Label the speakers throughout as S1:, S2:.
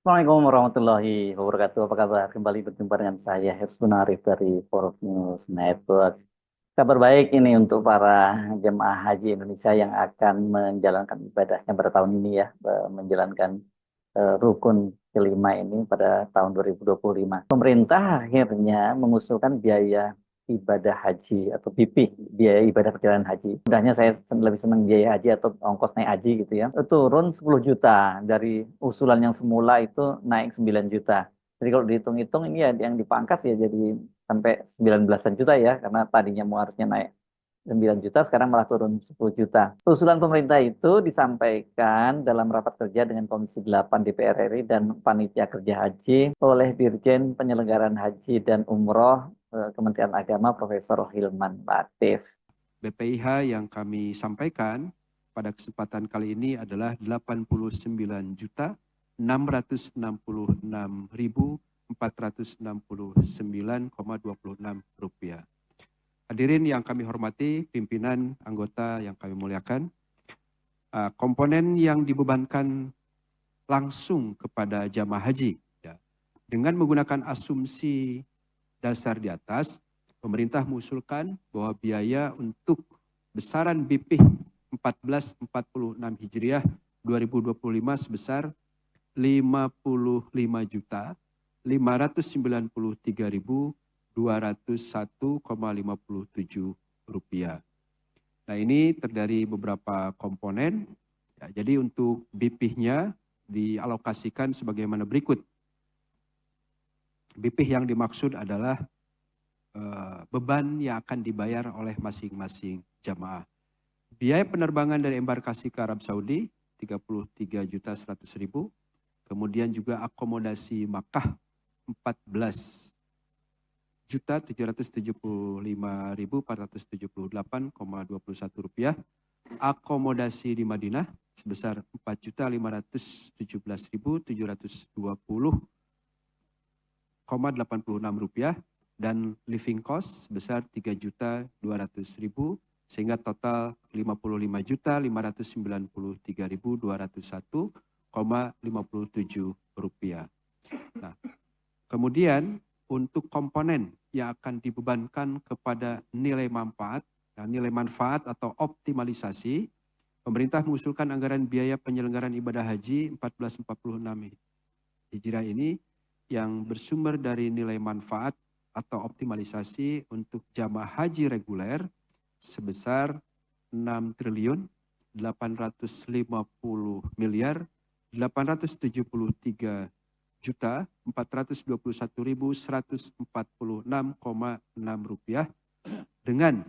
S1: Assalamualaikum warahmatullahi wabarakatuh. Apa kabar? Kembali berjumpa dengan saya Hersuna Arif dari Forum News Network. Kabar baik ini untuk para jemaah haji Indonesia yang akan menjalankan ibadahnya pada tahun ini ya, menjalankan rukun kelima ini pada tahun 2025. Pemerintah akhirnya mengusulkan biaya ibadah haji atau BIP, biaya ibadah perjalanan haji. Mudahnya saya lebih senang biaya haji atau ongkos naik haji gitu ya. Turun 10 juta dari usulan yang semula itu naik 9 juta. Jadi kalau dihitung-hitung ini ya yang dipangkas ya jadi sampai 19-an juta ya karena tadinya mau harusnya naik 9 juta, sekarang malah turun 10 juta. Usulan pemerintah itu disampaikan dalam rapat kerja dengan Komisi 8 DPR RI dan Panitia Kerja Haji oleh Dirjen Penyelenggaraan Haji dan Umroh Kementerian Agama Profesor Hilman Latif.
S2: BPIH yang kami sampaikan pada kesempatan kali ini adalah 89.966.469,26 rupiah. Hadirin yang kami hormati, pimpinan, anggota yang kami muliakan, komponen yang dibebankan langsung kepada jamaah haji, ya, dengan menggunakan asumsi dasar di atas, pemerintah mengusulkan bahwa biaya untuk besaran BP 1446 Hijriah 2025 sebesar 55.593.201,57 rupiah. Nah, ini terdiri beberapa komponen. Ya, jadi untuk BP-nya dialokasikan sebagaimana berikut. BP yang dimaksud adalah beban yang akan dibayar oleh masing-masing jamaah. Biaya penerbangan dari embarkasi ke Arab Saudi 33.100.000. Kemudian juga akomodasi Makkah 14.775.478,21 rupiah. Akomodasi di Madinah sebesar 4.517.720,86 rupiah dan living cost sebesar 3.200.000 sehingga total 55.593.201,57 rupiah. Nah, kemudian untuk komponen yang akan dibebankan kepada nilai manfaat, nilai manfaat atau optimalisasi, pemerintah mengusulkan anggaran biaya penyelenggaraan ibadah haji 1446 Hijriah ini yang bersumber dari nilai manfaat atau optimalisasi untuk jamaah haji reguler sebesar 6.873.421.146,6 rupiah dengan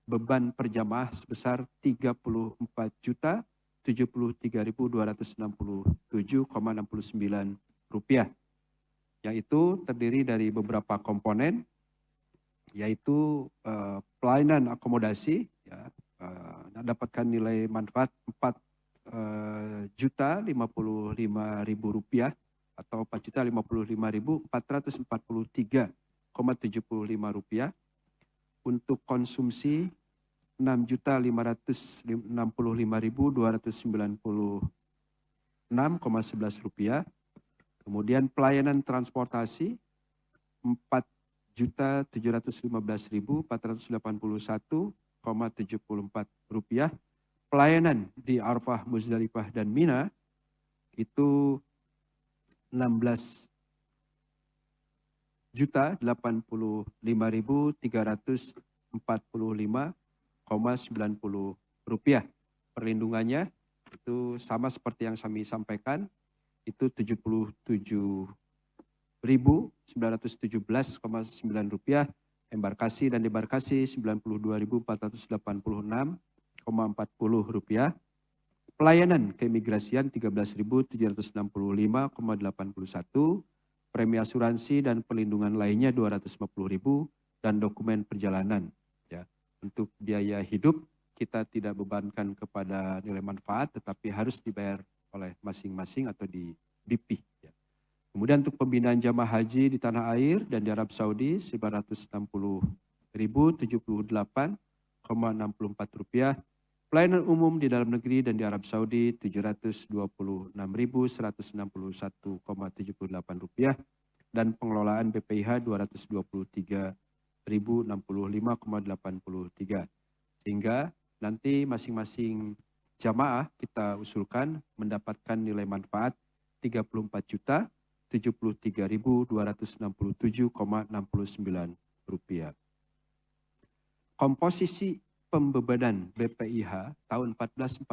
S2: beban per jamaah sebesar 34.073.267,69 rupiah, yaitu terdiri dari beberapa komponen, yaitu pelayanan akomodasi, ya, mendapatkan nilai manfaat 4.055.000 rupiah atau 4.055.443,75 rupiah. Untuk konsumsi 6.565.296,11 rupiah. Kemudian pelayanan transportasi 4.715.481,74 rupiah. Pelayanan di Arafah, Muzdalifah dan Mina itu 16.085.345,90 rupiah. Perlindungannya itu sama seperti yang kami sampaikan, itu 77.917,9 rupiah. Embarkasi dan debarkasi 92.486,40 rupiah. Pelayanan keimigrasian 13.765,81, premi asuransi dan perlindungan lainnya 250.000 dan dokumen perjalanan. Ya, untuk biaya hidup kita tidak bebankan kepada nilai manfaat, tetapi harus dibayar oleh masing-masing atau di BP. Ya. Kemudian untuk pembinaan jamaah haji di tanah air dan di Arab Saudi 960.078,64 rupiah. Pelayanan umum di dalam negeri dan di Arab Saudi Rp726.161,78 dan pengelolaan BPIH Rp223.065,83. Sehingga nanti masing-masing jamaah kita usulkan mendapatkan nilai manfaat Rp34.073.267,69. Komposisi pembebanan BPIH tahun 1446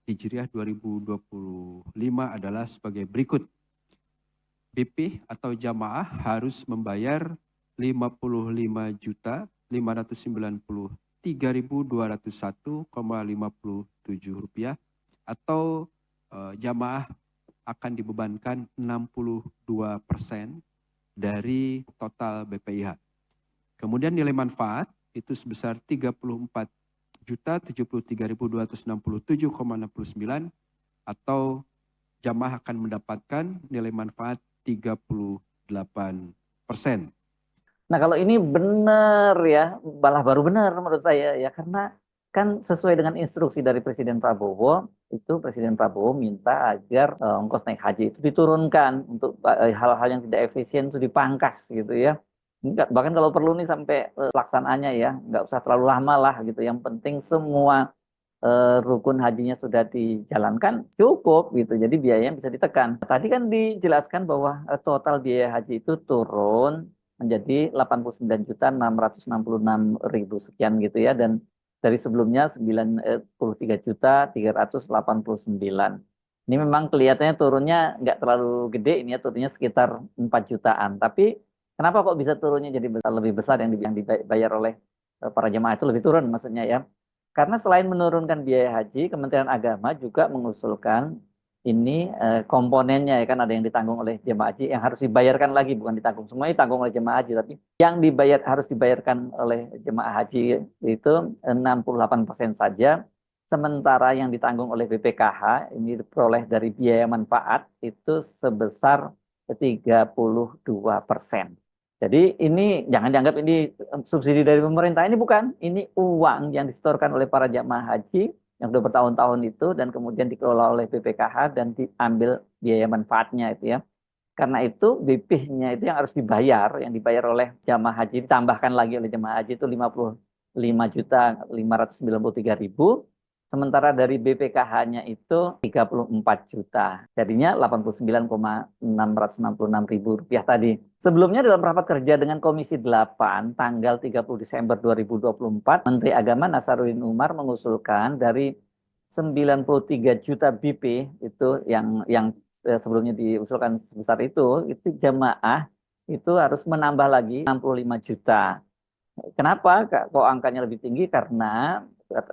S2: Hijriah 2025 adalah sebagai berikut. BP atau jamaah harus membayar Rp55.593.201,57 atau jamaah akan dibebankan 62% dari total BPIH. Kemudian nilai manfaat itu sebesar Rp33.073.267,69 atau jamaah akan mendapatkan nilai manfaat 38%.
S1: Nah, kalau ini benar ya, malah baru benar menurut saya ya, karena kan sesuai dengan instruksi dari Presiden Prabowo, itu Presiden Prabowo minta agar ongkos naik haji itu diturunkan untuk hal-hal yang tidak efisien itu dipangkas gitu ya. Bahkan kalau perlu nih sampai pelaksanaannya ya, nggak usah terlalu lama lah gitu. Yang penting semua rukun hajinya sudah dijalankan cukup gitu. Jadi biayanya bisa ditekan. Tadi kan dijelaskan bahwa total biaya haji itu turun menjadi 89.666.000 sekian gitu ya, dan dari sebelumnya 93.389. Ini memang kelihatannya turunnya nggak terlalu gede, ini ya turunnya sekitar 4 jutaan. Tapi kenapa kok bisa turunnya jadi lebih besar yang dibayar oleh para jemaah itu lebih turun maksudnya ya? Karena selain menurunkan biaya haji, Kementerian Agama juga mengusulkan ini komponennya ya kan, ada yang ditanggung oleh jemaah haji yang harus dibayarkan lagi, bukan ditanggung semuanya ditanggung oleh jemaah haji, tapi yang harus dibayarkan oleh jemaah haji itu 68% saja, sementara yang ditanggung oleh BPKH ini diperoleh dari biaya manfaat itu sebesar 32%. Jadi ini jangan dianggap ini subsidi dari pemerintah, ini bukan, ini uang yang disetorkan oleh para jemaah haji yang sudah bertahun-tahun itu dan kemudian dikelola oleh BPKH dan diambil biaya manfaatnya itu ya. Karena itu BP-nya itu yang harus dibayar, yang dibayar oleh jamaah haji ditambahkan lagi oleh jamaah haji itu 55.593.000, sementara dari BPKH-nya itu 34 juta. Jadinya 89.666.000 rupiah tadi. Sebelumnya dalam rapat kerja dengan Komisi 8 tanggal 30 Desember 2024, Menteri Agama Nasaruddin Umar mengusulkan dari 93 juta BP itu yang sebelumnya diusulkan sebesar itu jamaah itu harus menambah lagi 65 juta. Kenapa kok angkanya lebih tinggi? Karena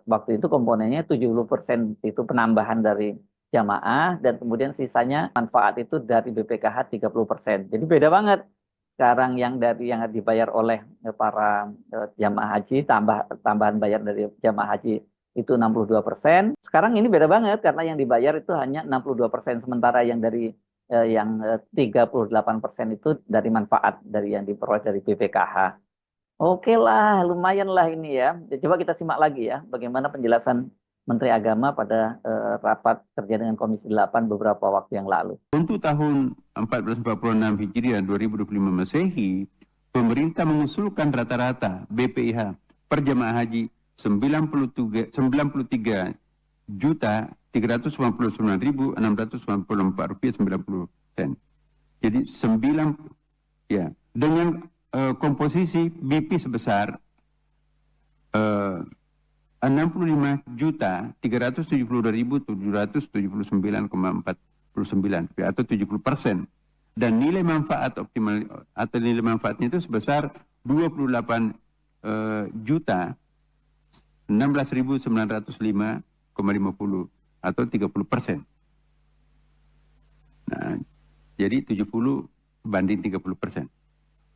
S1: waktu itu komponennya 70% itu penambahan dari jamaah dan kemudian sisanya manfaat itu dari BPKH 30%. Jadi beda banget. Sekarang yang dibayar oleh para jamaah haji, tambahan bayar dari jamaah haji itu 62%. Sekarang ini beda banget karena yang dibayar itu hanya 62%, sementara yang dari 38% itu dari manfaat dari yang diperoleh dari BPKH. Oke lah, lumayan lah ini ya. Coba kita simak lagi ya bagaimana penjelasan Menteri Agama pada rapat kerja dengan Komisi 8 beberapa waktu yang lalu.
S3: Untuk tahun 1446 Hijriah 2025 Masehi, pemerintah mengusulkan rata-rata BPIH per jemaah haji 93 juta 399.694 rupiah 90 sen. Jadi 9 ya dengan komposisi BP sebesar 65.372.779,49 atau 70%, dan nilai manfaat optimal atau nilai manfaatnya itu sebesar 28.16.905,50 atau 30%. Nah, jadi 70 banding 30%.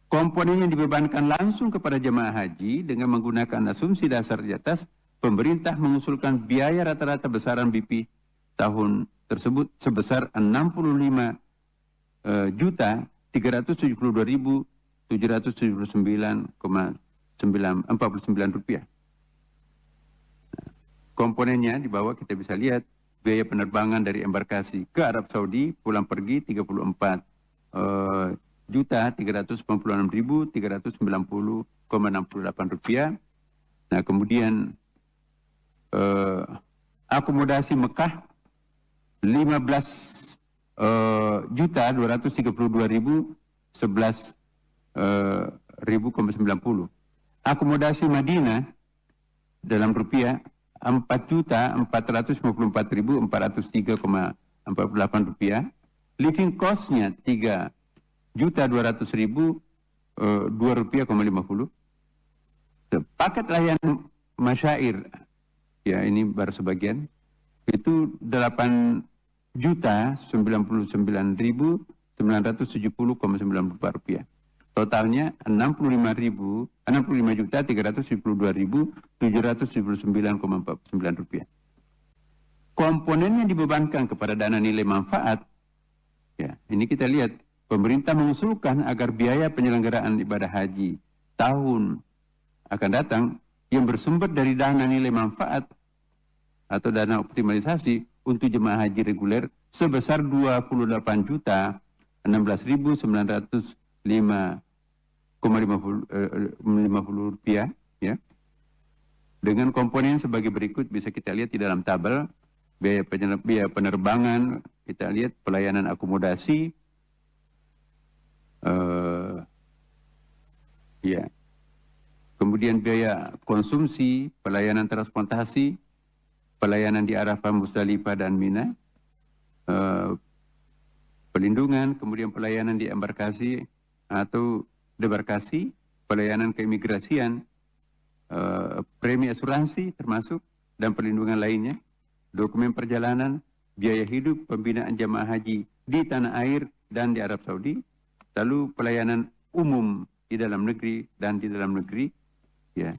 S3: Komponen yang dibebankan langsung kepada jemaah haji dengan menggunakan asumsi dasar di atas, pemerintah mengusulkan biaya rata-rata besaran BP tahun tersebut sebesar 65.372.779,49 rupiah. komponennya di bawah kita bisa lihat biaya penerbangan dari embarkasi ke Arab Saudi pulang pergi 34.396.390,68 rupiah. Nah kemudian akomodasi Mekah 15.232.011,90. Akomodasi Madinah dalam rupiah 4.454.403,48 rupiah. Living cost-nya 3.200.000 2 rupiah,50. Paket layanan masyair, ya ini baru sebagian, itu 8.099.970,94 rupiah. Totalnya 65.372.779,49 rupiah. Komponen yang dibebankan kepada dana nilai manfaat, ya ini kita lihat pemerintah mengusulkan agar biaya penyelenggaraan ibadah haji tahun akan datang yang bersumber dari dana nilai manfaat atau dana optimalisasi untuk jemaah haji reguler sebesar 28.916.950 rupiah, ya. Dengan komponen sebagai berikut bisa kita lihat di dalam tabel. Biaya penerbangan, kita lihat pelayanan akomodasi, ya. Kemudian biaya konsumsi, pelayanan transportasi, pelayanan di Arafah, Musdalifah dan Mina, pelindungan, kemudian pelayanan di embarkasi atau debarkasi, pelayanan keimigrasian, premi asuransi termasuk dan perlindungan lainnya, dokumen perjalanan, biaya hidup pembinaan jamaah haji di tanah air dan di Arab Saudi, lalu pelayanan umum di dalam negeri dan di dalam negeri, ya.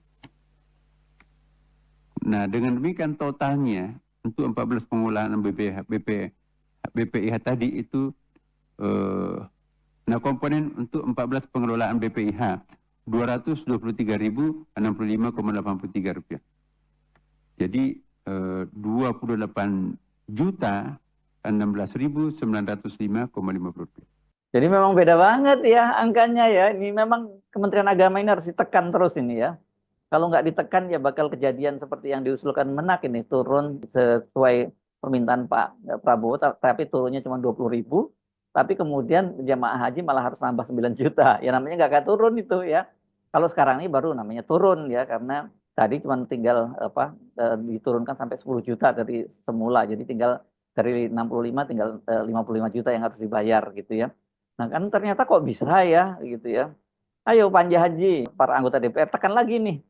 S3: Nah, dengan demikian totalnya untuk 14 pengelolaan BPIH tadi itu, nah komponen untuk 14 pengelolaan BPIH 223.065,83 rupiah. Jadi 28.016.905,50 rupiah.
S1: Jadi memang beda banget ya angkanya ya. Ini memang Kementerian Agama ini harus ditekan terus ini ya. Kalau nggak ditekan ya bakal kejadian seperti yang diusulkan Menak ini, turun sesuai permintaan Pak Prabowo, tapi turunnya cuma 20.000, tapi kemudian jamaah haji malah harus nambah 9 juta. Ya namanya nggak turun itu ya. Kalau sekarang ini baru namanya turun ya, karena tadi cuma tinggal diturunkan sampai 10 juta dari semula. Jadi tinggal dari 65 tinggal 55 juta yang harus dibayar gitu ya. Nah kan ternyata kok bisa ya gitu ya. Ayo panja haji, para anggota DPR tekan lagi nih,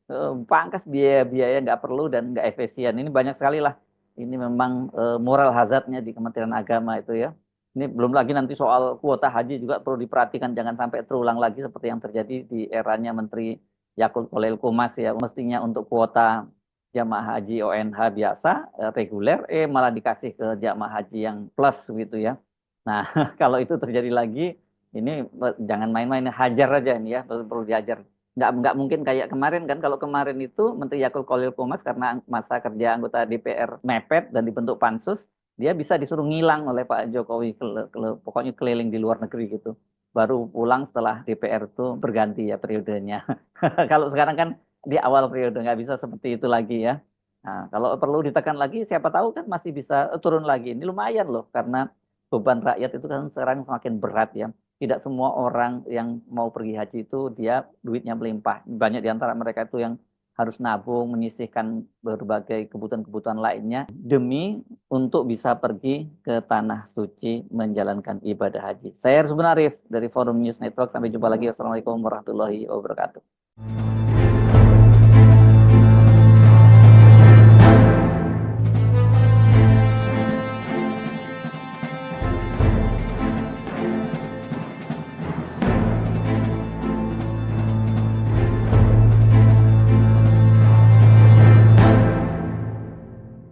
S1: pangkas biaya-biaya nggak perlu dan nggak efisien. Ini banyak sekali lah. Ini memang moral hazardnya di Kementerian Agama itu ya. Ini belum lagi nanti soal kuota haji juga perlu diperhatikan, jangan sampai terulang lagi seperti yang terjadi di eranya Menteri Yakut Khalil Qomas ya. Mestinya untuk kuota jamaah haji ONH biasa, reguler, malah dikasih ke jamaah haji yang plus gitu ya. Nah, kalau itu terjadi lagi, ini jangan main-main, hajar aja ini ya, perlu dihajar. Nggak mungkin kayak kemarin kan, kalau kemarin itu Menteri Yakut Khalil Qomas karena masa kerja anggota DPR mepet dan dibentuk pansus, dia bisa disuruh ngilang oleh Pak Jokowi, pokoknya keliling di luar negeri gitu. Baru pulang setelah DPR itu berganti ya periodenya. Kalau sekarang kan di awal periode, nggak bisa seperti itu lagi ya. Nah, kalau perlu ditekan lagi, siapa tahu kan masih bisa turun lagi. Ini lumayan loh, karena beban rakyat itu kan sekarang semakin berat ya. Tidak semua orang yang mau pergi haji itu dia duitnya melimpah. Banyak di antara mereka itu yang harus nabung, menyisihkan berbagai kebutuhan-kebutuhan lainnya demi untuk bisa pergi ke tanah suci menjalankan ibadah haji. Saya Hersbun Arif dari Forum News Network. Sampai jumpa lagi. Wassalamualaikum warahmatullahi wabarakatuh.